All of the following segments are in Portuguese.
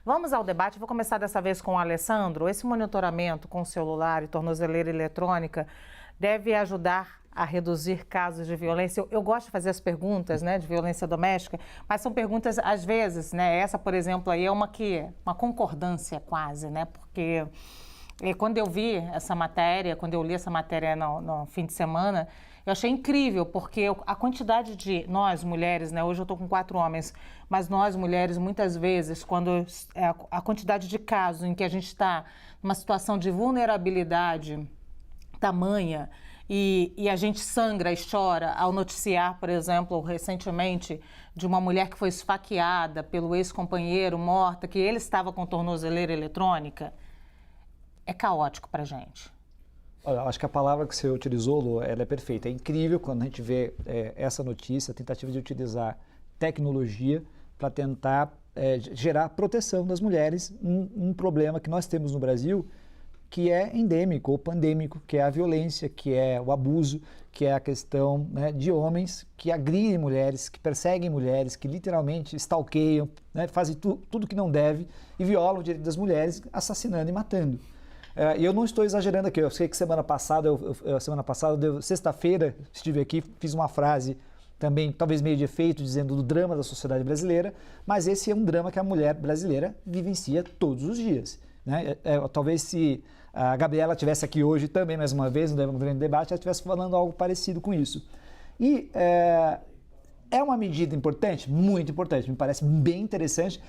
Vamos ao debate. Vou começar dessa vez com o Alessandro. Esse monitoramento com celular e tornozeleira eletrônica deve ajudar a reduzir casos de violência? Eu gosto de fazer as perguntas, né, de violência doméstica, mas são perguntas, às vezes, né, essa, por exemplo, aí é uma concordância quase, né, porque quando eu vi essa matéria, quando eu li essa matéria no fim de semana, eu achei incrível, porque a quantidade de nós, mulheres, né, hoje eu estou com 4 homens, mas nós, mulheres, muitas vezes, quando a quantidade de casos em que a gente está numa situação de vulnerabilidade tamanha, e a gente sangra e chora ao noticiar, por exemplo, recentemente, de uma mulher que foi esfaqueada pelo ex-companheiro, morta, que ele estava com tornozeleira eletrônica, é caótico para a gente. Olha, acho que a palavra que você utilizou, Lu, ela é perfeita. É incrível quando a gente vê essa notícia, a tentativa de utilizar tecnologia para tentar gerar proteção das mulheres, um problema que nós temos no Brasil, que é endêmico ou pandêmico, que é a violência, que é o abuso, que é a questão, né, de homens que agridem mulheres, que perseguem mulheres, que literalmente stalkeiam, né, fazem tudo que não deve e violam o direito das mulheres, assassinando e matando. E eu não estou exagerando aqui, eu sei que semana passada, sexta-feira, estive aqui, fiz uma frase também, talvez meio de efeito, dizendo do drama da sociedade brasileira, mas esse é um drama que a mulher brasileira vivencia todos os dias. Né? Talvez se a Gabriela estivesse aqui hoje também, mais uma vez, no grande debate, ela estivesse falando algo parecido com isso. E é uma medida importante? Muito importante, me parece bem interessante.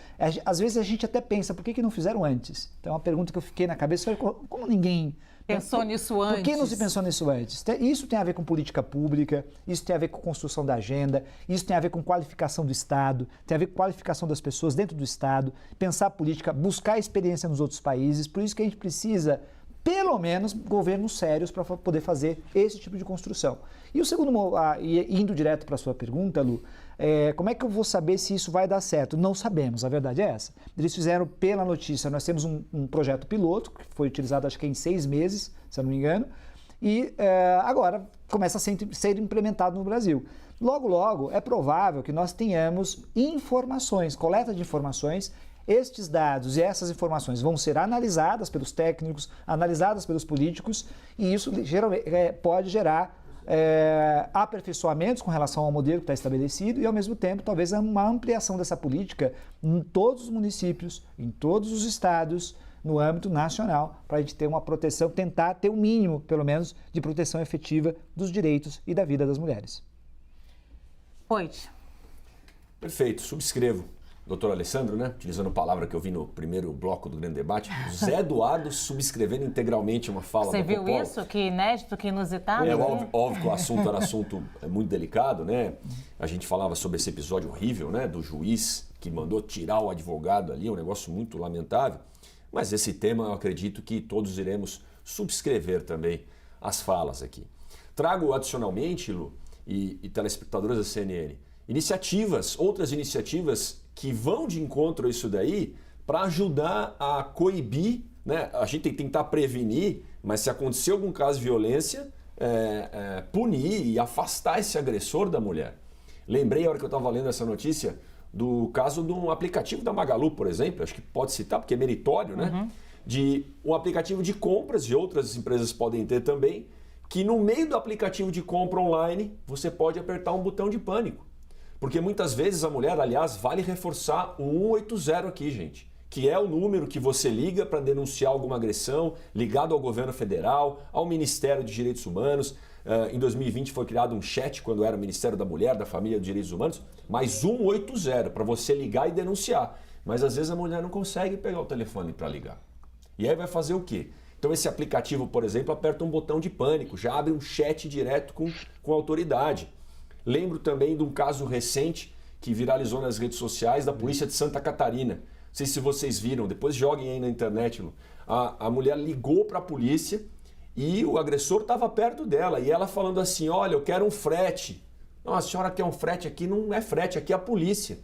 Às vezes a gente até pensa, por que não fizeram antes? Então é uma pergunta que eu fiquei na cabeça, como ninguém pensou nisso antes? Por que não se pensou nisso antes? Isso tem a ver com política pública, isso tem a ver com construção da agenda, isso tem a ver com qualificação do Estado, tem a ver com qualificação das pessoas dentro do Estado, pensar política, buscar experiência nos outros países, por isso que a gente precisa, pelo menos, governos sérios para poder fazer esse tipo de construção. E o segundo, indo direto para a sua pergunta, Lu, como é que eu vou saber se isso vai dar certo? Não sabemos, a verdade é essa. Eles fizeram pela notícia, nós temos um projeto piloto, que foi utilizado acho que em 6 meses, se eu não me engano, e agora começa a ser implementado no Brasil. Logo, logo, é provável que nós tenhamos informações, coleta de informações. Estes dados e essas informações vão ser analisadas pelos técnicos, analisadas pelos políticos, e isso geralmente pode gerar aperfeiçoamentos com relação ao modelo que está estabelecido e, ao mesmo tempo, talvez uma ampliação dessa política em todos os municípios, em todos os estados, no âmbito nacional, para a gente ter uma proteção, tentar ter o mínimo, pelo menos, de proteção efetiva dos direitos e da vida das mulheres. Pois. Perfeito, subscrevo. Doutor Alessandro, né? Utilizando a palavra que eu vi no primeiro bloco do grande debate, Zé Eduardo subscrevendo integralmente uma fala Você da viu Coppola. isso? Que inédito, que inusitado? Óbvio que o assunto era assunto muito delicado, né? A gente falava sobre esse episódio horrível, né? Do juiz que mandou tirar o advogado ali, um negócio muito lamentável. Mas esse tema eu acredito que todos iremos subscrever também as falas aqui. Trago adicionalmente, Lu, e telespectadores da CNN, outras iniciativas que vão de encontro a isso daí para ajudar a coibir, né? A gente tem que tentar prevenir, mas se acontecer algum caso de violência, punir e afastar esse agressor da mulher. Lembrei, a hora que eu estava lendo essa notícia, do caso de um aplicativo da Magalu, por exemplo, acho que pode citar, porque é meritório, né? De um aplicativo de compras, e outras empresas podem ter também, que no meio do aplicativo de compra online, você pode apertar um botão de pânico. Porque muitas vezes a mulher, aliás, vale reforçar o 180 aqui, gente, que é o número que você liga para denunciar alguma agressão, ligado ao governo federal, ao Ministério de Direitos Humanos. Em 2020 foi criado um chat, quando era o Ministério da Mulher, da Família e dos Direitos Humanos, mais 180 para você ligar e denunciar. Mas às vezes a mulher não consegue pegar o telefone para ligar. E aí vai fazer o quê? Então esse aplicativo, por exemplo, aperta um botão de pânico, já abre um chat direto com a autoridade. Lembro também de um caso recente que viralizou nas redes sociais da polícia de Santa Catarina. Não sei se vocês viram, depois joguem aí na internet. A mulher ligou para a polícia e o agressor estava perto dela. E ela falando assim, olha, eu quero um frete. Não, a senhora quer um frete aqui? Não é frete, aqui é a polícia.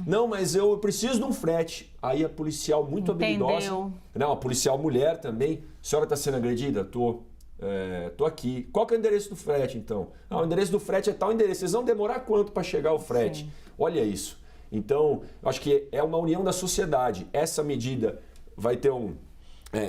Não, mas eu preciso de um frete. Aí a policial muito habilidosa. Não, a policial mulher também. A senhora está sendo agredida? Tô aqui. Qual que é o endereço do frete, então? O endereço do frete é tal endereço. Vocês vão demorar quanto para chegar o frete? Sim. Olha isso. Então, eu acho que é uma união da sociedade. Essa medida vai ter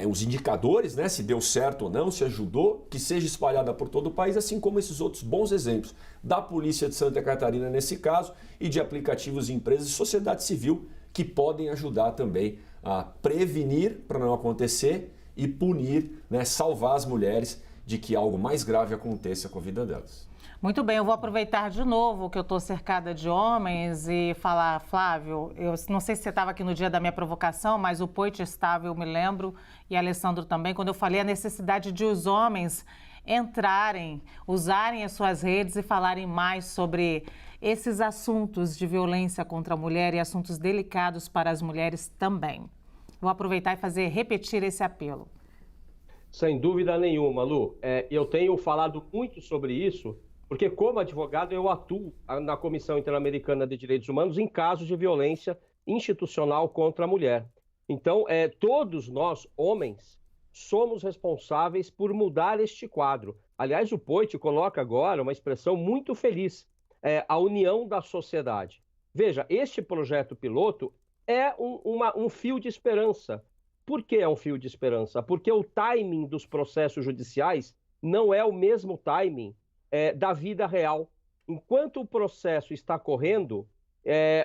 os indicadores, né, se deu certo ou não, se ajudou, que seja espalhada por todo o país, assim como esses outros bons exemplos da Polícia de Santa Catarina nesse caso e de aplicativos de empresas e sociedade civil que podem ajudar também a prevenir para não acontecer e punir, né, salvar as mulheres de que algo mais grave aconteça com a vida delas. Muito bem, eu vou aproveitar de novo que eu estou cercada de homens e falar, Flávio, eu não sei se você estava aqui no dia da minha provocação, mas o Poit estava, eu me lembro, e Alessandro também, quando eu falei a necessidade de os homens entrarem, usarem as suas redes e falarem mais sobre esses assuntos de violência contra a mulher e assuntos delicados para as mulheres também. Vou aproveitar e repetir esse apelo. Sem dúvida nenhuma, Lu. Eu tenho falado muito sobre isso, porque como advogado eu atuo na Comissão Interamericana de Direitos Humanos em casos de violência institucional contra a mulher. Então, todos nós, homens, somos responsáveis por mudar este quadro. Aliás, o Poit coloca agora uma expressão muito feliz, a união da sociedade. Veja, este projeto piloto é um fio de esperança. Por que é um fio de esperança? Porque o timing dos processos judiciais não é o mesmo timing da vida real. Enquanto o processo está correndo,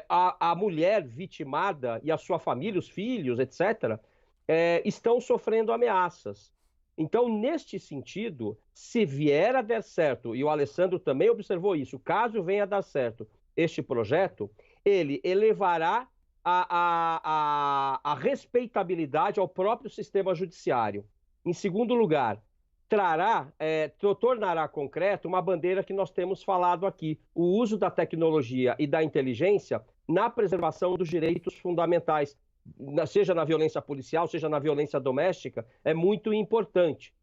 a mulher vitimada e a sua família, os filhos, etc., estão sofrendo ameaças. Então, neste sentido, se vier a dar certo, e o Alessandro também observou isso, caso venha a dar certo este projeto, ele elevará a respeitabilidade ao próprio sistema judiciário. Em segundo lugar, tornará concreto uma bandeira que nós temos falado aqui, o uso da tecnologia e da inteligência na preservação dos direitos fundamentais, seja na violência policial, seja na violência doméstica, é muito importante.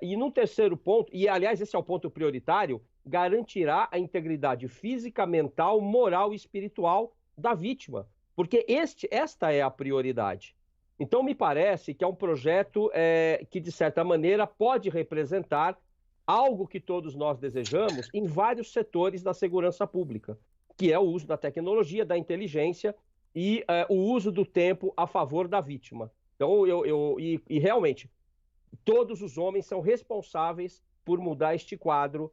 E num terceiro ponto, e aliás esse é o ponto prioritário, garantirá a integridade física, mental, moral e espiritual da vítima, porque esta é a prioridade. Então, me parece que é um projeto que, de certa maneira, pode representar algo que todos nós desejamos em vários setores da segurança pública, que é o uso da tecnologia, da inteligência e o uso do tempo a favor da vítima. Então, e realmente, todos os homens são responsáveis por mudar este quadro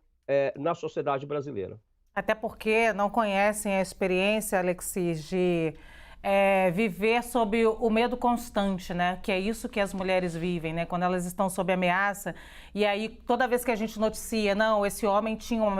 na sociedade brasileira. Até porque não conhecem a experiência, Alexis, de viver sob o medo constante, né? Que é isso que as mulheres vivem, né? Quando elas estão sob ameaça. E aí, toda vez que a gente noticia, não, esse homem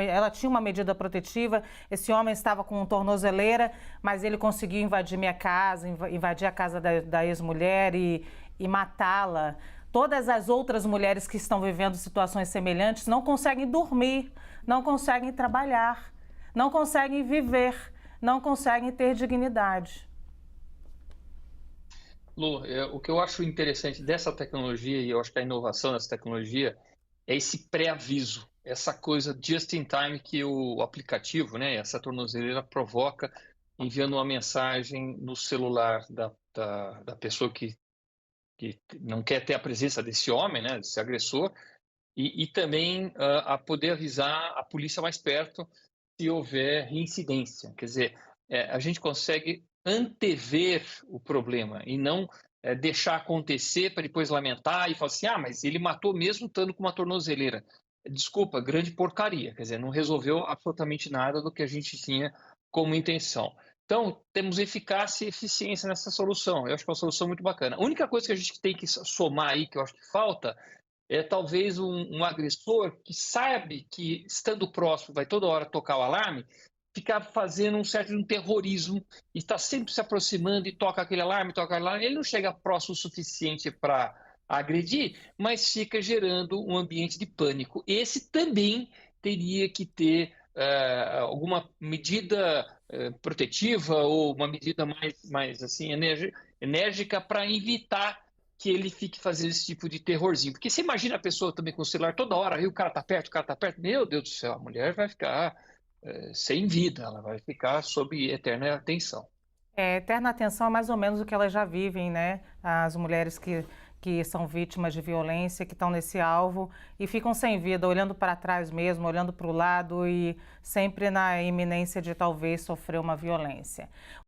ela tinha uma medida protetiva, esse homem estava com tornozeleira, mas ele conseguiu invadir minha casa, invadir a casa da ex-mulher e matá-la. Todas as outras mulheres que estão vivendo situações semelhantes não conseguem dormir, não conseguem trabalhar, não conseguem viver, não conseguem ter dignidade. Lu, o que eu acho interessante dessa tecnologia, e eu acho que a inovação dessa tecnologia, é esse pré-aviso, essa coisa just in time que o aplicativo, né, essa tornozeleira provoca, enviando uma mensagem no celular da pessoa que não quer ter a presença desse homem, né, desse agressor, e também a poder avisar a polícia mais perto se houver reincidência. Quer dizer, a gente consegue antever o problema e não deixar acontecer para depois lamentar e falar assim, mas ele matou mesmo estando com uma tornozeleira. Desculpa, grande porcaria, quer dizer, não resolveu absolutamente nada do que a gente tinha como intenção. Então, temos eficácia e eficiência nessa solução. Eu acho que é uma solução muito bacana. A única coisa que a gente tem que somar aí, que eu acho que falta, é talvez um agressor que sabe que, estando próximo, vai toda hora tocar o alarme, ficar fazendo um certo terrorismo e está sempre se aproximando e toca aquele alarme, ele não chega próximo o suficiente para agredir, mas fica gerando um ambiente de pânico. Esse também teria que ter alguma medida protetiva ou uma medida mais assim, enérgica para evitar que ele fique fazendo esse tipo de terrorzinho. Porque você imagina a pessoa também com o celular toda hora, aí o cara tá perto, meu Deus do céu, a mulher vai ficar sem vida, ela vai ficar sob eterna atenção. Eterna atenção é mais ou menos o que elas já vivem, né? As mulheres que são vítimas de violência, que estão nesse alvo e ficam sem vida, olhando para trás mesmo, olhando para o lado e sempre na iminência de talvez sofrer uma violência.